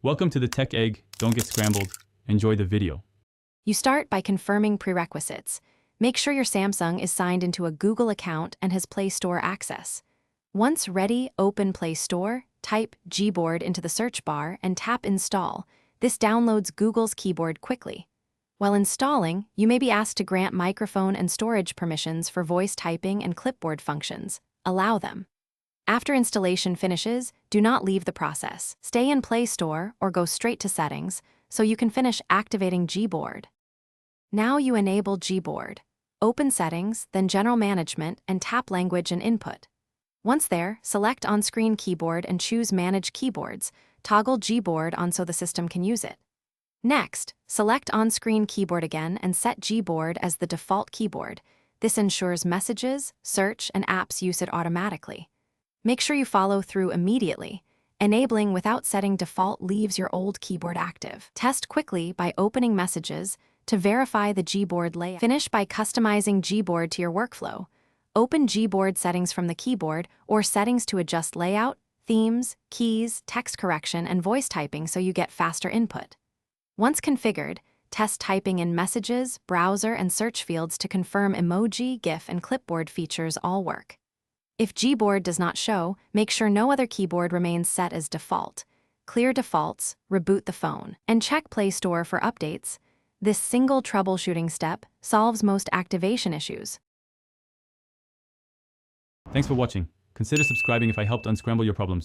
Welcome to the Tech Egg. Don't get scrambled. Enjoy the video. You start by confirming prerequisites. Make sure your Samsung is signed into a Google account and has Play Store access. Once ready, open Play Store, type Gboard into the search bar and tap Install. This downloads Google's keyboard quickly. While installing, you may be asked to grant microphone and storage permissions for voice typing and clipboard functions. Allow them. After installation finishes, do not leave the process. Stay in Play Store or go straight to Settings so you can finish activating Gboard. Now you enable Gboard. Open Settings, then General Management, and tap Language and Input. Once there, select On-Screen Keyboard and choose Manage Keyboards. Toggle Gboard on so the system can use it. Next, select On-Screen Keyboard again and set Gboard as the default keyboard. This ensures messages, search, and apps use it automatically. Make sure you follow through immediately. Enabling without setting default leaves your old keyboard active. Test quickly by opening Messages to verify the Gboard layout. Finish by customizing Gboard to your workflow. Open Gboard settings from the keyboard or settings to adjust layout, themes, keys, text correction, and voice typing so you get faster input. Once configured, test typing in Messages, Browser, and Search fields to confirm emoji, GIF, and clipboard features all work. If Gboard does not show, make sure no other keyboard remains set as default. Clear defaults, reboot the phone, and check Play Store for updates. This single troubleshooting step solves most activation issues. Thanks for watching. Consider subscribing if I helped unscramble your problems.